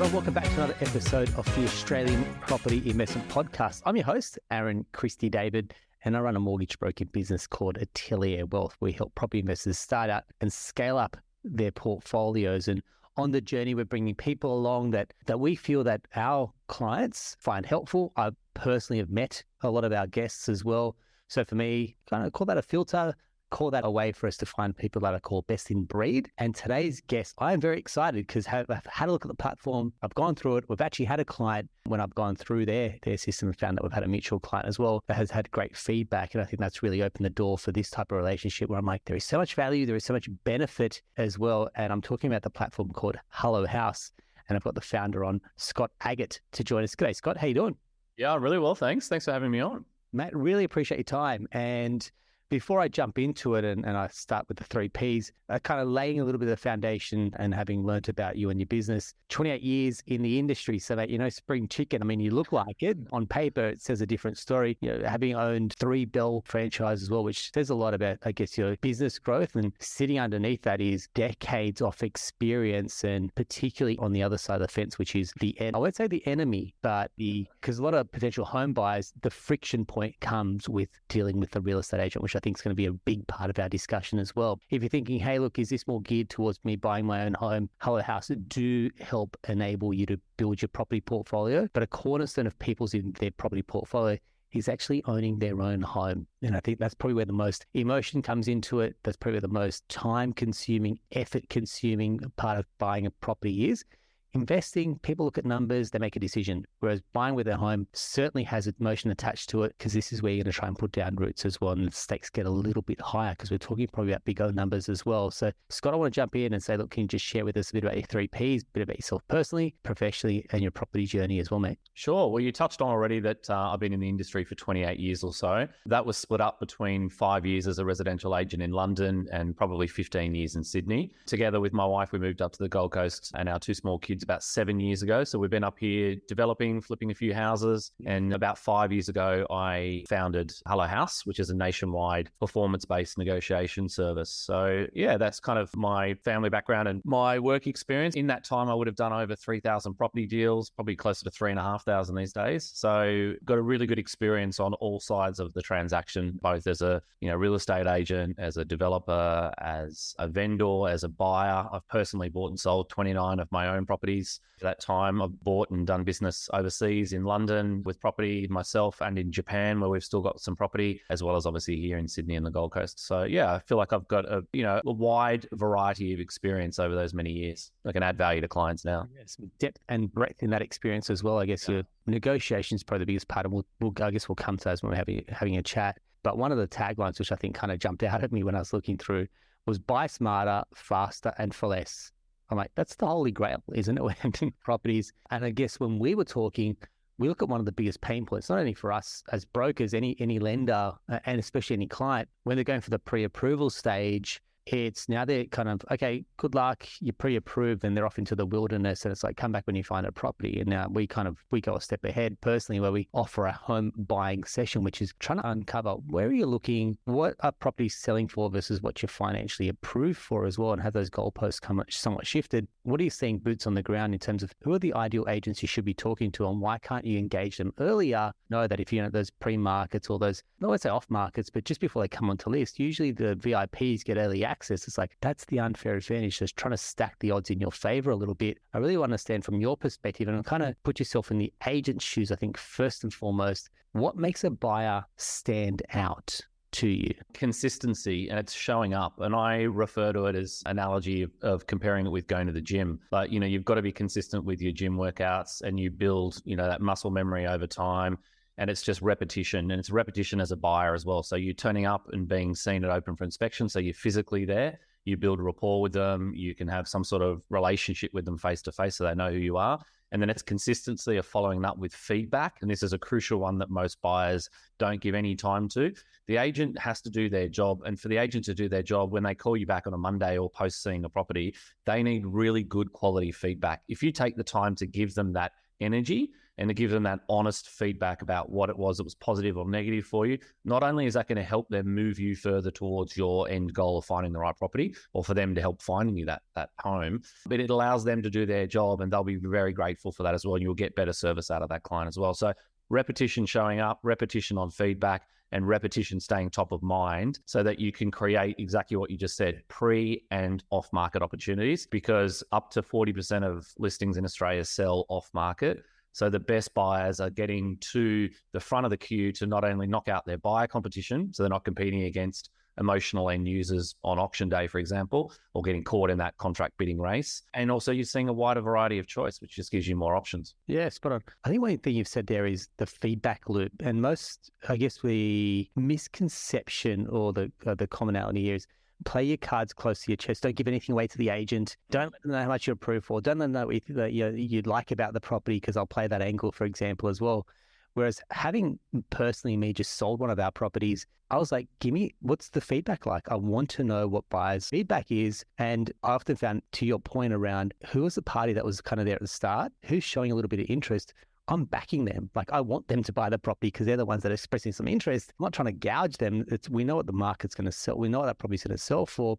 everyone. Welcome back to another episode of the Australian Property Investment Podcast. I'm your host, Aaron Christie David, and I run a mortgage broking business called Atelier Wealth. We help property investors start out and scale up their portfolios. And on the journey, we're bringing people along that we feel that our clients find helpful. I personally have met a lot of our guests as well. So for me, kind of call that a filter, call that a way for us to find people that I call best in breed. And today's guest, I am very excited because I've had a look at the platform. I've gone through it. We've actually had a client when I've gone through their system and found that we've had a mutual client as well that has had great feedback. And I think that's really opened the door for this type of relationship where I'm like, there is so much value, there is so much benefit as well. And I'm talking about the platform called Haus. And I've got the founder on, Scott Aggett, to join us. G'day, Scott. How you doing? Yeah, really well, thanks. Thanks for having me on. Matt, really appreciate your time. And before I jump into it and I start with the 3 Ps, kind of laying a little bit of the foundation and having learnt about you and your business, 28 years in the industry. So that, spring chicken, I mean, you look like it. On paper, it says a different story. Having owned 3 Bell franchises as well, which says a lot about, I guess, your business growth. And sitting underneath that is decades of experience, and particularly on the other side of the fence, which is I won't say the enemy, but because a lot of potential home buyers, the friction point comes with dealing with the real estate agent, which I think is going to be a big part of our discussion as well. If you're thinking, hey, look, is this more geared towards me buying my own home? Haus do help enable you to build your property portfolio, but a cornerstone of people's in their property portfolio is actually owning their own home. And I think that's probably where the most emotion comes into it. That's probably where the most time-consuming, effort-consuming part of buying a property is. Investing, people look at numbers, they make a decision. Whereas buying with their home certainly has emotion attached to it, because this is where you're going to try and put down roots as well. And the stakes get a little bit higher because we're talking probably about big O numbers as well. So Scott, I want to jump in and say, look, can you just share with us a bit about your 3 Ps, a bit about yourself personally, professionally, and your property journey as well, mate? Sure. Well, you touched on already that I've been in the industry for 28 years or so. That was split up between 5 years as a residential agent in London and probably 15 years in Sydney. Together with my wife, we moved up to the Gold Coast and our 2 small kids about 7 years ago. So we've been up here developing, flipping a few houses. And about 5 years ago, I founded Haus, which is a nationwide performance-based negotiation service. So yeah, that's kind of my family background and my work experience. In that time, I would have done over 3,000 property deals, probably closer to 3,500 these days. So got a really good experience on all sides of the transaction, both as a real estate agent, as a developer, as a vendor, as a buyer. I've personally bought and sold 29 of my own properties. At that time, I've bought and done business overseas in London with property myself, and in Japan, where we've still got some property, as well as obviously here in Sydney and the Gold Coast. So yeah, I feel like I've got a wide variety of experience over those many years. I can add value to clients now. Yes, depth and breadth in that experience as well. I guess your negotiation is probably the biggest part, and we'll come to that when we're having a chat. But one of the taglines, which I think kind of jumped out at me when I was looking through, was buy smarter, faster, and for less. I'm like, that's the holy grail, isn't it, when in properties? And I guess when we were talking, we look at one of the biggest pain points, not only for us as brokers, any lender, and especially any client, when they're going for the pre-approval stage. It's now they're kind of, okay, good luck, you're pre-approved, and they're off into the wilderness, and it's like, come back when you find a property. And now we go a step ahead personally, where we offer a home buying session, which is trying to uncover where are you looking, what are properties selling for versus what you're financially approved for as well, and have those goalposts come somewhat shifted. What are you seeing boots on the ground in terms of who are the ideal agents you should be talking to, and why can't you engage them earlier? Know that if those pre-markets or those, I won't say off markets, but just before they come onto list, usually the VIPs get early access. It's like, that's the unfair advantage. Just trying to stack the odds in your favor a little bit. I really want to understand from your perspective and kind of put yourself in the agent's shoes. I think first and foremost, what makes a buyer stand out to you? Consistency, and it's showing up. And I refer to it as analogy of comparing it with going to the gym. But, you've got to be consistent with your gym workouts, and you build, that muscle memory over time. And it's just repetition, and it's repetition as a buyer as well. So you're turning up and being seen at open for inspection. So you're physically there, you build a rapport with them, you can have some sort of relationship with them face to face so they know who you are. And then it's consistency of following up with feedback. And this is a crucial one that most buyers don't give any time to. The agent has to do their job. And for the agent to do their job, when they call you back on a Monday or post seeing a property, they need really good quality feedback. If you take the time to give them that energy, and to give them that honest feedback about what it was that was positive or negative for you, not only is that going to help them move you further towards your end goal of finding the right property, or for them to help finding you that home, but it allows them to do their job, and they'll be very grateful for that as well. And you'll get better service out of that client as well. So repetition showing up, repetition on feedback, and repetition staying top of mind so that you can create exactly what you just said, pre and off market opportunities, because up to 40% of listings in Australia sell off market. So the best buyers are getting to the front of the queue to not only knock out their buyer competition, so they're not competing against emotional end users on auction day, for example, or getting caught in that contract bidding race. And also you're seeing a wider variety of choice, which just gives you more options. Yeah, spot on. I think one thing you've said there is the feedback loop. And most, I guess the misconception or the commonality here is play your cards close to your chest. Don't give anything away to the agent. Don't let them know how much you're approved for. Don't let them know what you'd like about the property, because I'll play that angle, for example, as well. Whereas having personally me just sold one of our properties, I was like, what's the feedback like? I want to know what buyers' feedback is. And I often found, to your point around who was the party that was kind of there at the start, who's showing a little bit of interest, I'm backing them. Like, I want them to buy the property because they're the ones that are expressing some interest. I'm not trying to gouge them. We know what the market's going to sell. We know what that property's going to sell for.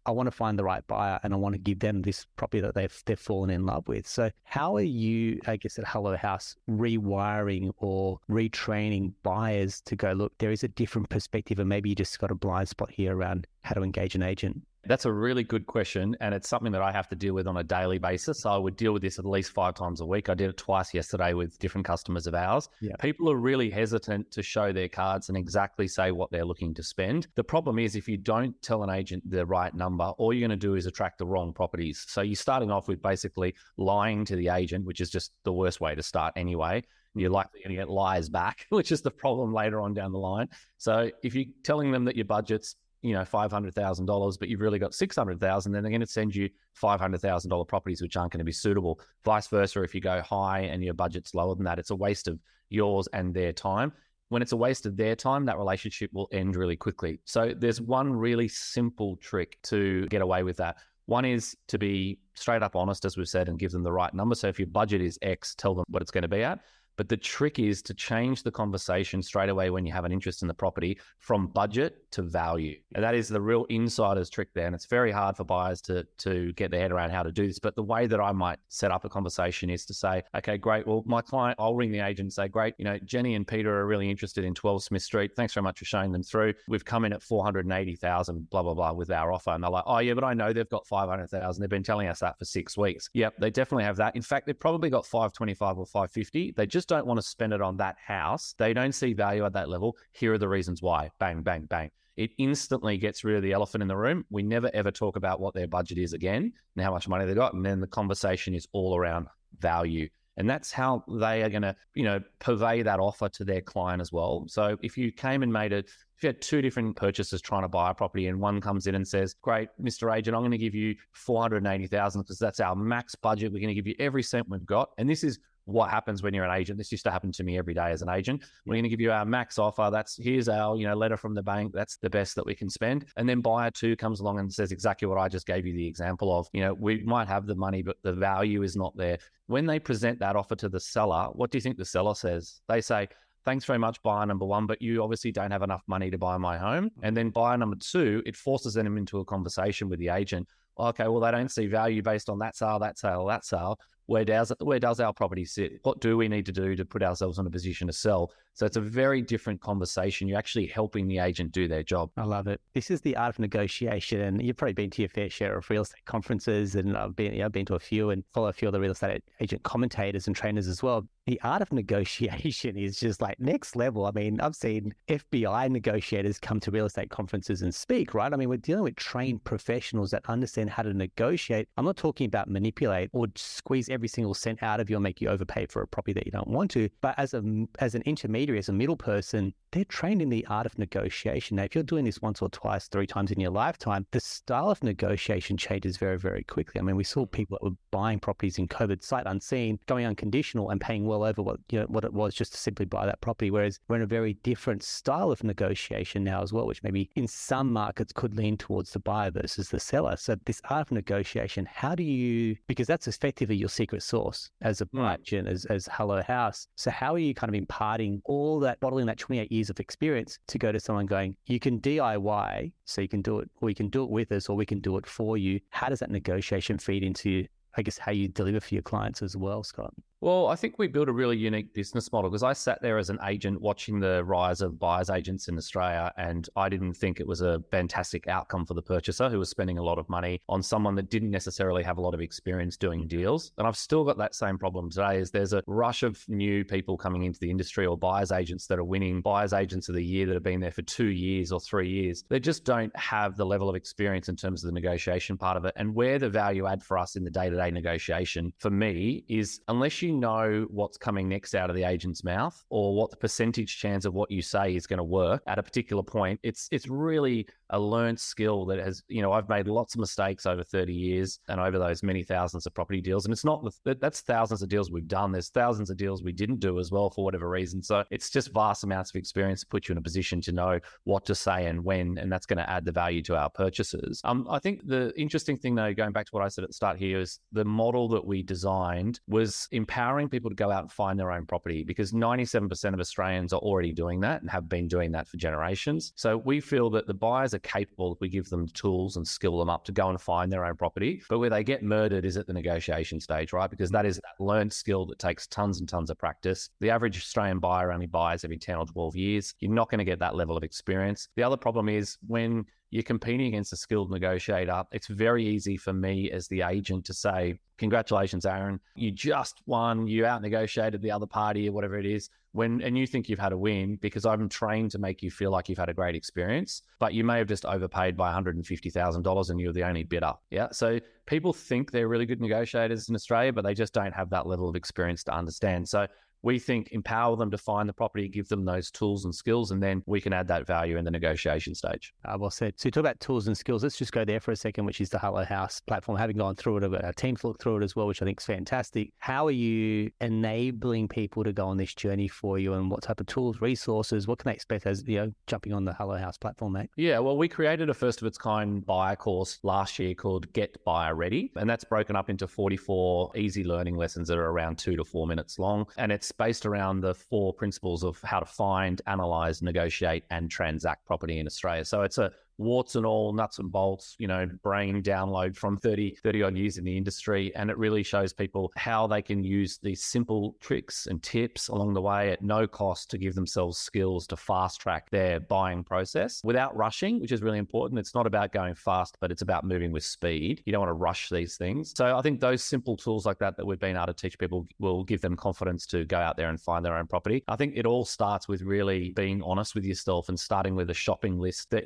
I want to find the right buyer, and I want to give them this property that they've fallen in love with. So how are you, I guess, at Hello House rewiring or retraining buyers to go, look, there is a different perspective, and maybe you just got a blind spot here around how to engage an agent? That's a really good question, and it's something that I have to deal with on a daily basis. So I would deal with this at least 5 times a week. I did it twice yesterday with different customers of ours. Yeah. People are really hesitant to show their cards and exactly say what they're looking to spend. The problem is, if you don't tell an agent the right number, all you're going to do is attract the wrong properties. So you're starting off with basically lying to the agent, which is just the worst way to start anyway. You're likely going to get lies back, which is the problem later on down the line. So if you're telling them that your budget's $500,000, but you've really got $600,000, then they're going to send you $500,000 properties, which aren't going to be suitable. Vice versa, if you go high and your budget's lower than that, it's a waste of yours and their time. When it's a waste of their time, that relationship will end really quickly. So there's one really simple trick to get away with that. One is to be straight up honest, as we've said, and give them the right number. So if your budget is X, tell them what it's going to be at. But the trick is to change the conversation straight away when you have an interest in the property from budget to value. And that is the real insider's trick there. And it's very hard for buyers to get their head around how to do this. But the way that I might set up a conversation is to say, okay, great. Well, my client, I'll ring the agent and say, great, Jenny and Peter are really interested in 12 Smith Street. Thanks very much for showing them through. We've come in at 480,000, blah, blah, blah, with our offer. And they're like, oh yeah, but I know they've got 500,000. They've been telling us that for 6 weeks. Yep, they definitely have that. In fact, they've probably got 525 or 550. They just don't want to spend it on that house. They don't see value at that level. Here are the reasons why. Bang, bang, bang. It instantly gets rid of the elephant in the room. We never ever talk about what their budget is again and how much money they got. And then the conversation is all around value. And that's how they are going to, purvey that offer to their client as well. So if you came and if you had 2 different purchasers trying to buy a property, and one comes in and says, great, Mr. Agent, I'm going to give you 480,000 because that's our max budget. We're going to give you every cent we've got. And this is what happens when you're an agent. This used to happen to me every day as an agent. We're going to give you our max offer. Here's our, letter from the bank. That's the best that we can spend. And then buyer 2 comes along and says exactly what I just gave you the example of. We might have the money, but the value is not there. When they present that offer to the seller, what do you think the seller says? They say, thanks very much, buyer number 1, but you obviously don't have enough money to buy my home. And then buyer number 2, it forces them into a conversation with the agent. Okay, well, they don't see value based on that sale, that sale, that sale. Where does our property sit? What do we need to do to put ourselves in a position to sell? So it's a very different conversation. You're actually helping the agent do their job. I love it. This is the art of negotiation. And you've probably been to your fair share of real estate conferences, and I've been to a few and follow a few of the real estate agent commentators and trainers as well. The art of negotiation is just like next level. I mean, I've seen FBI negotiators come to real estate conferences and speak, right? I mean, we're dealing with trained professionals that understand how to negotiate. I'm not talking about manipulate or squeeze every single cent out of you and make you overpay for a property that you don't want to. But as an intermediary intermediary, as a middle person, they're trained in the art of negotiation. Now, if you're doing this once or twice, 3 times in your lifetime, the style of negotiation changes very, very quickly. I mean, we saw people that were buying properties in COVID sight unseen, going unconditional and paying well over what it was just to simply buy that property. Whereas we're in a very different style of negotiation now as well, which maybe in some markets could lean towards the buyer versus the seller. So this art of negotiation, how do you, because that's effectively your secret sauce as a agent, as Hello House. So how are you kind of imparting all that, bottling that 28 years of experience to go to someone going, you can DIY, so you can do it, or you can do it with us, or we can do it for you. How does that negotiation feed into, I guess, how you deliver for your clients as well, Scott? Well, I think we built a really unique business model because I sat there as an agent watching the rise of buyer's agents in Australia, and I didn't think it was a fantastic outcome for the purchaser who was spending a lot of money on someone that didn't necessarily have a lot of experience doing deals. And I've still got that same problem today. Is there's a rush of new people coming into the industry, or buyer's agents that are winning buyer's agents of the year that have been there for 2 years or 3 years. They just don't have the level of experience in terms of the negotiation part of it. And where the value add for us in the day-to-day negotiation for me is, unless you know what's coming next out of the agent's mouth, or what the percentage chance of what you say is going to work at a particular point, it's really a learned skill that has, I've made lots of mistakes over 30 years and over those many thousands of property deals. And it's not, that's thousands of deals we've done. There's thousands of deals we didn't do as well for whatever reason. So it's just vast amounts of experience to put you in a position to know what to say and when, and that's going to add the value to our purchasers. I think the interesting thing though, going back to what I said at the start here, is the model that we designed was empowering people to go out and find their own property, because 97% of Australians are already doing that and have been doing that for generations. So we feel that the buyers are capable if we give them the tools and skill them up to go and find their own property. But where they get murdered is at the negotiation stage, right? Because that is that learned skill that takes tons and tons of practice. The average Australian buyer only buys every 10 or 12 years. You're not going to get that level of experience. The other problem is when you're competing against a skilled negotiator, it's very easy for me as the agent to say, congratulations, Aaron, you just won, you out-negotiated the other party or whatever it is, and you think you've had a win because I'm trained to make you feel like you've had a great experience, but you may have just overpaid by $150,000 and you're the only bidder. Yeah. So people think they're really good negotiators in Australia, but they just don't have that level of experience to understand. So we think empower them to find the property, give them those tools and skills, and then we can add that value in the negotiation stage. Well said. So you talk about tools and skills. Let's just go there for a second, which is the Hello House platform. Having gone through it, our team's looked through it as well, which I think is fantastic. How are you enabling people to go on this journey for you, and what type of tools, resources, what can they expect as, jumping on the Hello House platform, mate? Yeah, well, we created a first of its kind buyer course last year called Get Buyer Ready, and that's broken up into 44 easy learning lessons that are around 2 to 4 minutes long. And it's based around the 4 principles of how to find, analyze, negotiate, and transact property in Australia. So it's a warts and all, nuts and bolts, brain download from 30 odd years in the industry. And it really shows people how they can use these simple tricks and tips along the way at no cost to give themselves skills to fast track their buying process without rushing, which is really important. It's not about going fast, but it's about moving with speed. You don't want to rush these things. So I think those simple tools like that we've been able to teach people will give them confidence to go out there and find their own property. I think it all starts with really being honest with yourself and starting with a shopping list that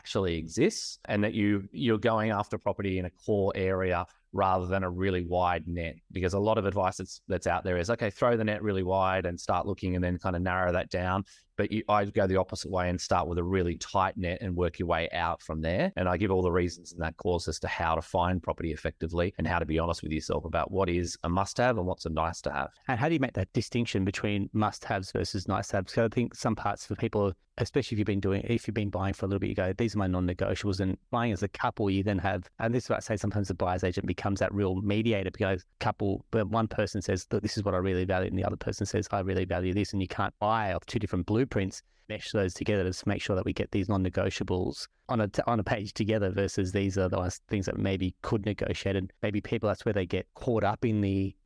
actually exists, and that you're going after property in a core area rather than a really wide net. Because a lot of advice that's out there is, okay, throw the net really wide and start looking and then kind of narrow that down. But I go the opposite way and start with a really tight net and work your way out from there. And I give all the reasons in that course as to how to find property effectively and how to be honest with yourself about what is a must-have and what's a nice-to-have. And how do you make that distinction between must-haves versus nice-to-haves? So I think some parts for people, especially if you've been buying for a little bit, you go, these are my non-negotiables. And buying as a couple, you then have, and this is what I say, sometimes the buyer's agent becomes that real mediator, because but one person says, look, this is what I really value, and the other person says, I really value this, and you can't buy off 2 different blueprints, mesh those together to make sure that we get these non-negotiables on a page together, versus these are those things that maybe could negotiate. And maybe people, that's where they get caught up in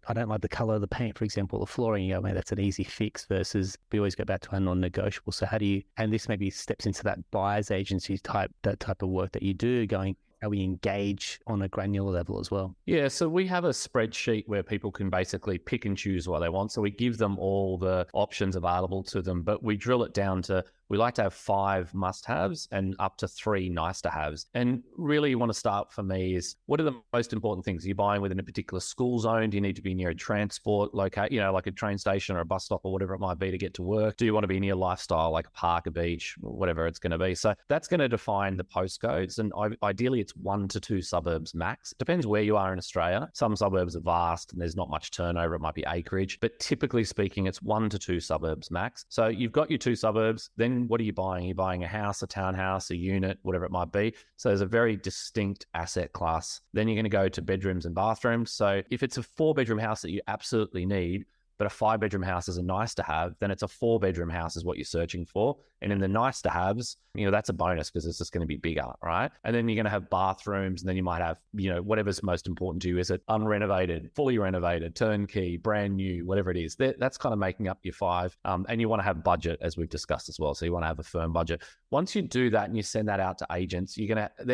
I don't like the color of the paint, for example, the flooring, man, that's an easy fix, versus we always go back to our non-negotiable. So how do you, and this maybe steps into that buyer's agency that type of work that you do, going, how we engage on a granular level as well? Yeah, so we have a spreadsheet where people can basically pick and choose what they want. So we give them all the options available to them, but we drill it down to We like to have 5 must-haves and up to 3 nice-to-haves. And really, you want to start for me is, what are the most important things? Are you buying within a particular school zone? Do you need to be near a transport location, like a train station or a bus stop or whatever it might be to get to work? Do you want to be near lifestyle, like a park, a beach, whatever it's going to be? So that's going to define the postcodes. And ideally, it's 1 to 2 suburbs max. It depends where you are in Australia. Some suburbs are vast and there's not much turnover. It might be acreage, but typically speaking, it's 1 to 2 suburbs max. So you've got your 2 suburbs. Then what are you buying? You're buying a house, a townhouse, a unit, whatever it might be. So there's a very distinct asset class. Then you're going to go to bedrooms and bathrooms. So if it's a 4-bedroom house that you absolutely need, but a 5-bedroom house is a nice to have, then it's a 4-bedroom house is what you're searching for. And in the nice to haves, that's a bonus because it's just going to be bigger, right? And then you're going to have bathrooms, and then you might have, whatever's most important to you. Is it unrenovated, fully renovated, turnkey, brand new, whatever it is? That's kind of making up your 5. And you want to have budget, as we've discussed as well. So you want to have a firm budget. Once you do that and you send that out to agents, they're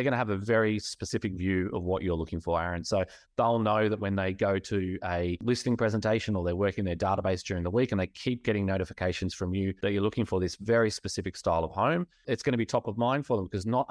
going to have a very specific view of what you're looking for, Aaron. So they'll know that when they go to a listing presentation or they're working their database during the week and they keep getting notifications from you that you're looking for this very specific style of home, it's going to be top of mind for them because not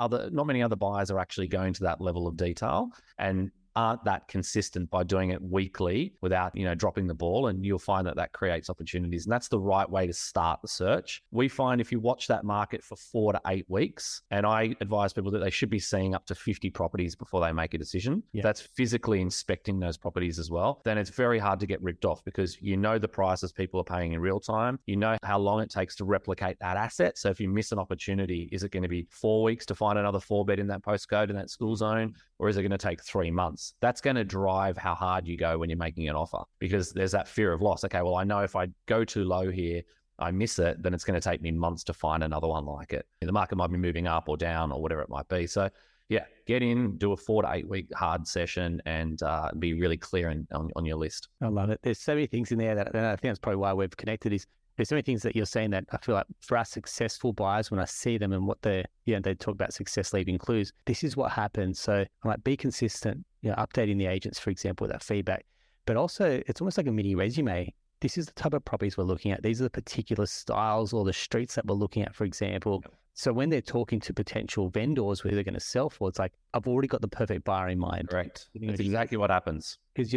many other buyers are actually going to that level of detail and aren't that consistent by doing it weekly without, dropping the ball. And you'll find that creates opportunities. And that's the right way to start the search. We find if you watch that market for 4 to 8 weeks, and I advise people that they should be seeing up to 50 properties before they make a decision. Yeah. That's physically inspecting those properties as well. Then it's very hard to get ripped off because the prices people are paying in real time. You know how long it takes to replicate that asset. So if you miss an opportunity, is it going to be 4 weeks to find another 4-bed in that postcode in that school zone? Or is it going to take 3 months? That's going to drive how hard you go when you're making an offer because there's that fear of loss. Okay, well, I know if I go too low here, I miss it, then it's going to take me months to find another one like it. The market might be moving up or down or whatever it might be. So yeah, get in, do a 4 to 8 week hard session and be really clear on your list. I love it. There's so many things in there that, and I think that's probably why we've connected is there's so many things that you're saying that I feel like for us successful buyers, when I see them and what they talk about success leaving clues, this is what happens. So I'm like, be consistent, updating the agents, for example, with that feedback, but also it's almost like a mini resume. This is the type of properties we're looking at. These are the particular styles or the streets that we're looking at, for example. So when they're talking to potential vendors where they're going to sell for, it's like, I've already got the perfect buyer in mind. Correct. That's exactly what happens. Because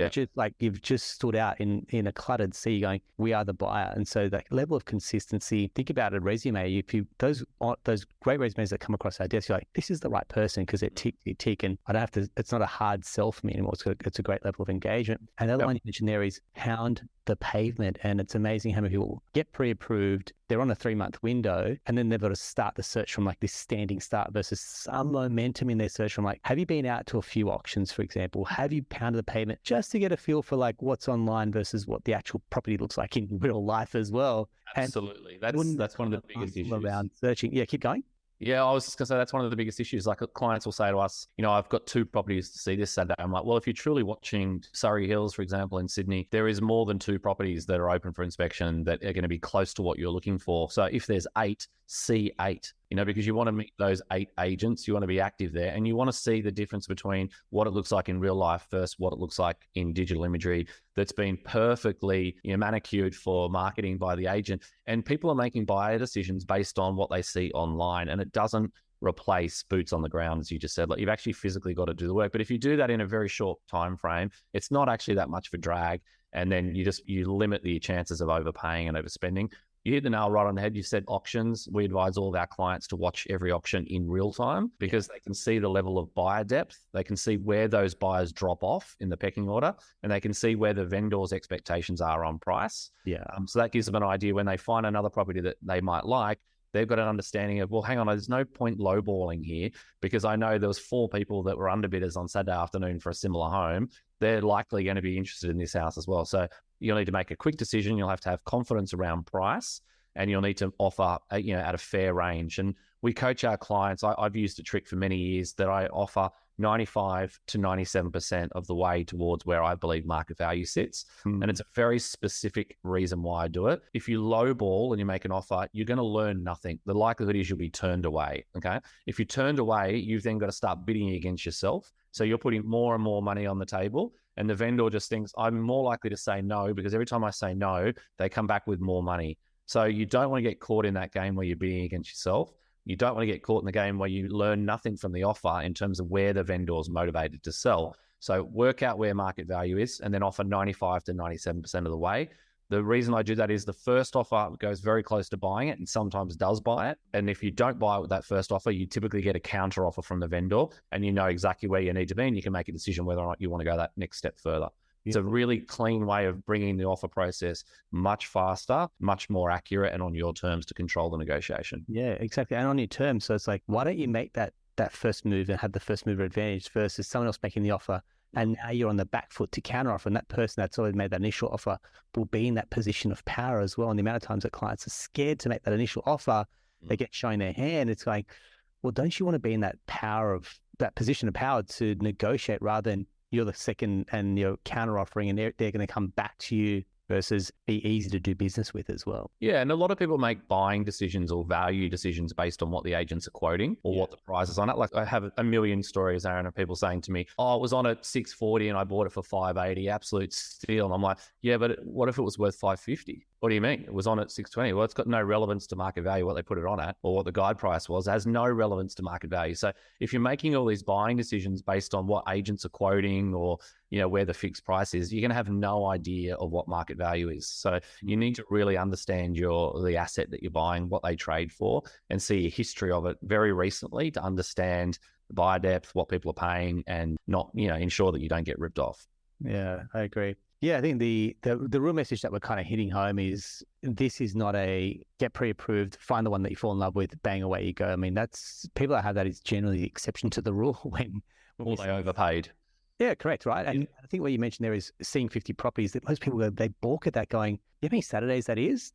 you've just stood out in a cluttered sea going, we are the buyer. And so that level of consistency, think about a resume. If those great resumes that come across our desk, you're like, this is the right person because they tick. And I don't have to, it's not a hard sell for me anymore. It's a great level of engagement. And the other one you mentioned there is hound the pavement. And it's amazing how many people get pre-approved. They're on a 3-month window and then they've got to start the search from like this standing start versus some momentum in their search from like, have you been out to a few auctions, for example? Have you pounded the pavement just to get a feel for like what's online versus what the actual property looks like in real life as well? Absolutely. That's one of the biggest issues. Around searching. Yeah, keep going. Yeah, I was just going to say that's one of the biggest issues. Like clients will say to us, I've got 2 properties to see this Saturday. I'm like, well, if you're truly watching Surrey Hills, for example, in Sydney, there is more than 2 properties that are open for inspection that are going to be close to what you're looking for. So if there's 8, see 8, because you want to meet those 8 agents, you want to be active there and you want to see the difference between what it looks like in real life versus what it looks like in digital imagery that's been perfectly manicured for marketing by the agent. And people are making buyer decisions based on what they see online, and it doesn't replace boots on the ground, as you just said. Like, you've actually physically got to do the work. But if you do that in a very short time frame, it's not actually that much of a drag. And then you limit the chances of overpaying and overspending. You hit the nail right on the head. You said auctions. We advise all of our clients to watch every auction in real time because they can see the level of buyer depth. They can see where those buyers drop off in the pecking order, and they can see where the vendor's expectations are on price. Yeah. So that gives them an idea when they find another property that they might like. They've got an understanding of, well, hang on, there's no point lowballing here because I know there was 4 people that were underbidders on Saturday afternoon for a similar home. They're likely going to be interested in this house as well. So you'll need to make a quick decision. You'll have to have confidence around price, and you'll need to offer, at a fair range. And we coach our clients. I've used a trick for many years that I offer 95 to 97% of the way towards where I believe market value sits. And it's a very specific reason why I do it. If you lowball and you make an offer, you're going to learn nothing. The likelihood is you'll be turned away. Okay. If you're turned away, you've then got to start bidding against yourself. So you're putting more and more money on the table, and the vendor just thinks I'm more likely to say no because every time I say no, they come back with more money. So you don't want to get caught in that game where you're bidding against yourself. You don't want to get caught in the game where you learn nothing from the offer in terms of where the vendor's motivated to sell. So work out where market value is and then offer 95 to 97% of the way. The reason I do that is the first offer goes very close to buying it and sometimes does buy it. And if you don't buy it with that first offer, you typically get a counter offer from the vendor and you know exactly where you need to be and you can make a decision whether or not you want to go that next step further. It's a really clean way of bringing the offer process much faster, much more accurate, and on your terms to control the negotiation. Yeah, exactly. And on your terms. So it's like, why don't you make that first move and have the first mover advantage versus someone else making the offer? And now you're on the back foot to counter offer. And that person that's already made that initial offer will be in that position of power as well. And the amount of times that clients are scared to make that initial offer, they get shown their hand. It's like, well, don't you want to be in that position of power to negotiate rather than you're the second and you're counter offering and they're going to come back to you versus be easy to do business with as well. Yeah, and a lot of people make buying decisions or value decisions based on what the agents are quoting or what the price is on it. Like I have a million stories, Aaron, of people saying to me, oh, it was on at 640 and I bought it for 580, absolute steal. And I'm like, yeah, but what if it was worth 550? What do you mean? It was on at 620. Well, it's got no relevance to market value, what they put it on at, or what the guide price was. It has no relevance to market value. So if you're making all these buying decisions based on what agents are quoting or, you know, where the fixed price is, you're going to have no idea of what market value is. So you need to really understand the asset that you're buying, what they trade for, and see a history of it very recently to understand the buyer depth, what people are paying, and not, you know, ensure that you don't get ripped off. Yeah, I agree. Yeah, I think the real message that we're kind of hitting home is this is not a get pre-approved, find the one that you fall in love with, bang, away you go. I mean, that's people that have that is generally the exception to the rule when or they overpaid. Yeah, correct, right? And I think what you mentioned there is seeing 50 properties that most people, they balk at that going, you know how many Saturdays that is?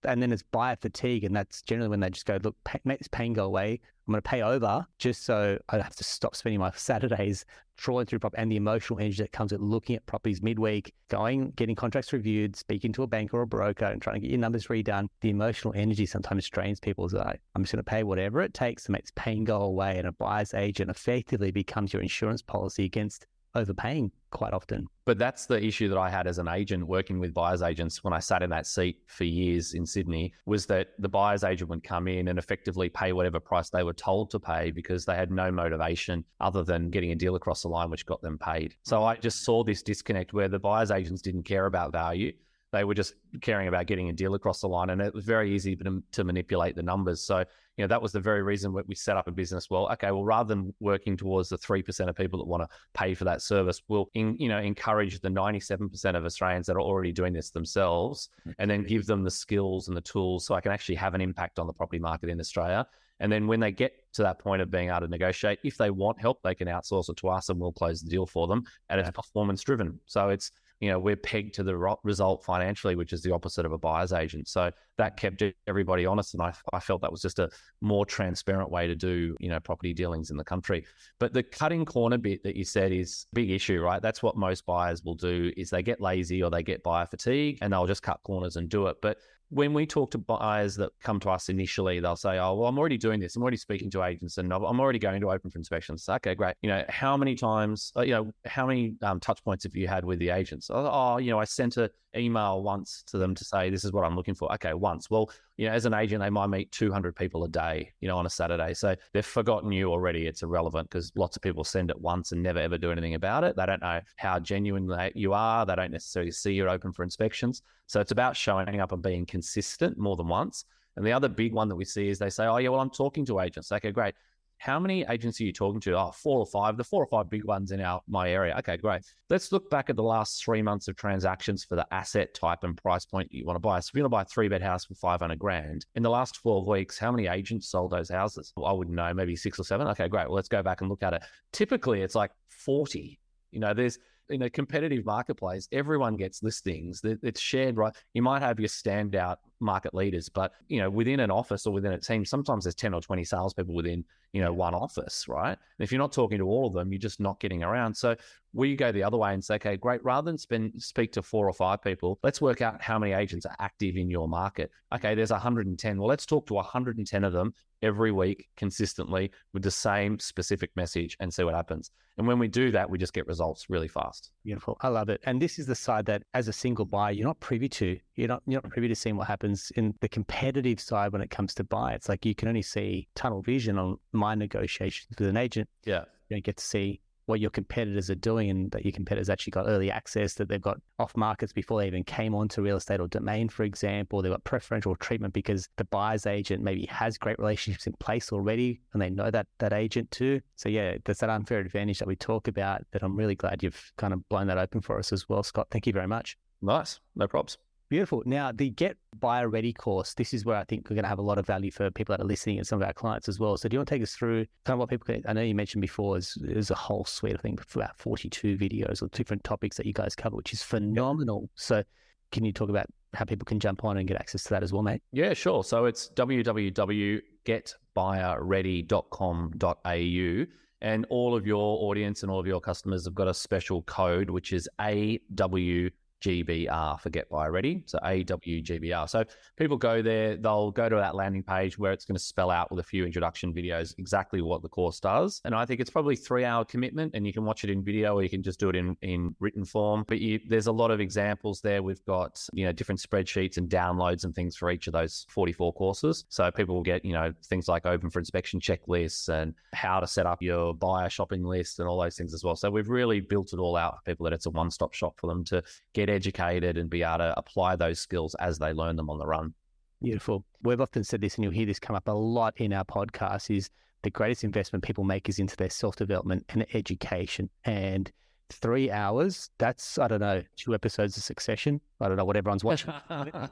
And then it's buyer fatigue. And that's generally when they just go, look, make this pain go away. I'm going to pay over just so I don't have to stop spending my Saturdays trawling through property and the emotional energy that comes with looking at properties midweek, getting contracts reviewed, speaking to a banker or a broker and trying to get your numbers redone. The emotional energy sometimes strains people's eye. I'm just going to pay whatever it takes to make this pain go away. And a buyer's agent effectively becomes your insurance policy against overpaying quite often. But that's the issue that I had as an agent working with buyer's agents when I sat in that seat for years in Sydney, was that the buyer's agent would come in and effectively pay whatever price they were told to pay because they had no motivation other than getting a deal across the line, which got them paid. So I just saw this disconnect where the buyer's agents didn't care about value. They were just caring about getting a deal across the line, and it was very easy to manipulate the numbers. So, you know, that was the very reason we set up a business. Well, okay, well, rather than working towards the 3% of people that want to pay for that service, we'll, encourage the 97% of Australians that are already doing this themselves, and then give them the skills and the tools so I can actually have an impact on the property market in Australia. And then when they get to that point of being able to negotiate, if they want help, they can outsource it to us and we'll close the deal for them. And it's performance driven. So it's, we're pegged to the result financially, which is the opposite of a buyer's agent. So that kept everybody honest. And I felt that was just a more transparent way to do, property dealings in the country. But the cutting corner bit that you said is a big issue, right? That's what most buyers will do, is they get lazy or they get buyer fatigue and they'll just cut corners and do it. But when we talk to buyers that come to us initially, they'll say, oh, well, I'm already doing this. I'm already speaking to agents and I'm already going to open for inspections. Okay, great. How many times, how many touch points have you had with the agents? Oh, I sent an email once to them to say, this is what I'm looking for. Okay, once. Well, as an agent, they might meet 200 people a day, on a Saturday. So they've forgotten you already. It's irrelevant because lots of people send it once and never, ever do anything about it. They don't know how genuine you are. They don't necessarily see you open for inspections. So it's about showing up and being consistent more than once. And the other big one that we see is they say, oh, yeah, well, I'm talking to agents. Okay, great. How many agents are you talking to? Oh, 4 or 5, the 4 or 5 big ones in my area. Okay, great. Let's look back at the last 3 months of transactions for the asset type and price point you want to buy. So if you want to buy a 3-bed house for 500 grand, in the last 12 weeks, how many agents sold those houses? Well, I wouldn't know, maybe 6 or 7. Okay, great. Well, let's go back and look at it. Typically, it's like 40. There's, in a competitive marketplace, everyone gets listings. It's shared, right? You might have your standout market leaders, but, within an office or within a team, sometimes there's 10 or 20 salespeople within, one office, right? And if you're not talking to all of them, you're just not getting around. So we go the other way and say, okay, great. Rather than speak to 4 or 5 people, let's work out how many agents are active in your market. Okay, there's 110. Well, let's talk to 110 of them every week consistently with the same specific message and see what happens. And when we do that, we just get results really fast. Beautiful. I love it. And this is the side that as a single buyer, you're not privy to. You're not privy to seeing what happens happens in the competitive side when it comes to buy. It's like you can only see tunnel vision on my negotiations with an agent. Yeah. You don't get to see what your competitors are doing, and that your competitors actually got early access, that they've got off markets before they even came onto real estate or domain, for example. They've got preferential treatment because the buyer's agent maybe has great relationships in place already and they know that agent too. So yeah, there's that unfair advantage that we talk about that I'm really glad you've kind of blown that open for us as well, Scott. Thank you very much. Nice. No props. Beautiful. Now, the Get Buyer Ready course, this is where I think we're going to have a lot of value for people that are listening and some of our clients as well. So do you want to take us through kind of what people can, I know you mentioned before, is a whole suite, I think, of about 42 videos or different topics that you guys cover, which is phenomenal. So can you talk about how people can jump on and get access to that as well, mate? Yeah, sure. So it's www.getbuyerready.com.au. And all of your audience and all of your customers have got a special code, which is AWGBR for Get Buyer Ready. So AWGBR. So people go there, they'll go to that landing page where it's going to spell out with a few introduction videos exactly what the course does. And I think it's probably 3-hour commitment, and you can watch it in video or you can just do it in written form. But there's a lot of examples there. We've got, different spreadsheets and downloads and things for each of those 44 courses. So people will get, things like open for inspection checklists and how to set up your buyer shopping list and all those things as well. So we've really built it all out for people that it's a one-stop shop for them to get educated and be able to apply those skills as they learn them on the run. Beautiful. We've often said this, and you'll hear this come up a lot in our podcast, is the greatest investment people make is into their self-development and education. And 3 hours, that's, 2 episodes of Succession. I don't know what everyone's watching. Yeah.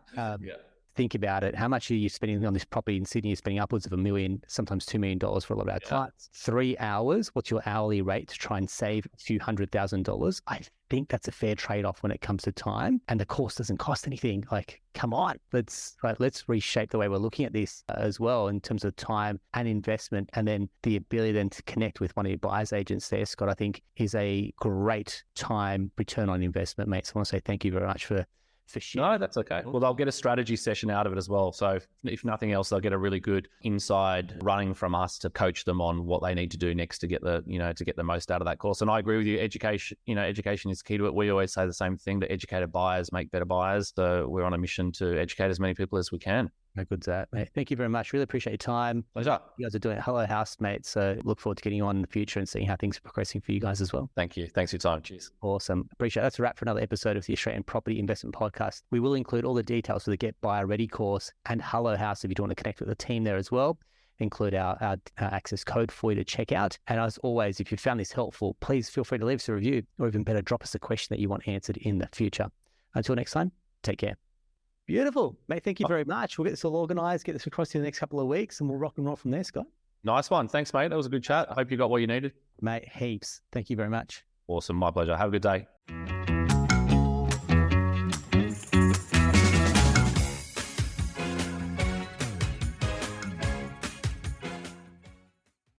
Think about it. How much are you spending on this property in Sydney? You're spending upwards of $1 million, sometimes $2 million for a lot of our clients. 3 hours, what's your hourly rate to try and save a few $100,000? I think that's a fair trade-off when it comes to time. And the course doesn't cost anything. Like, come on, let's reshape the way we're looking at this as well in terms of time and investment. And then the ability then to connect with one of your buyer's agents there, Scott, I think is a great time return on investment, mate. So I want to say thank you very much for sharing. No, that's okay. Well, they'll get a strategy session out of it as well. So if nothing else, they'll get a really good inside running from us to coach them on what they need to do next to get the most out of that course. And I agree with you. Education is key to it. We always say the same thing, that educated buyers make better buyers. So we're on a mission to educate as many people as we can. How good's that, mate? Thank you very much. Really appreciate your time. Pleasure. You guys are doing it. Hello, Haus, mate. So look forward to getting you on in the future and seeing how things are progressing for you guys as well. Thank you. Thanks for your time. Cheers. Awesome. Appreciate it. That's a wrap for another episode of the Australian Property Investment Podcast. We will include all the details for the Get Buyer Ready course and Hello Haus if you want to connect with the team there as well. Include our access code for you to check out. And as always, if you found this helpful, please feel free to leave us a review, or even better, drop us a question that you want answered in the future. Until next time, take care. Beautiful. Mate, thank you very much. We'll get this all organized, get this across to you in the next couple of weeks, and we'll rock and roll from there, Scott. Nice one. Thanks, mate. That was a good chat. I hope you got what you needed. Mate, heaps. Thank you very much. Awesome. My pleasure. Have a good day.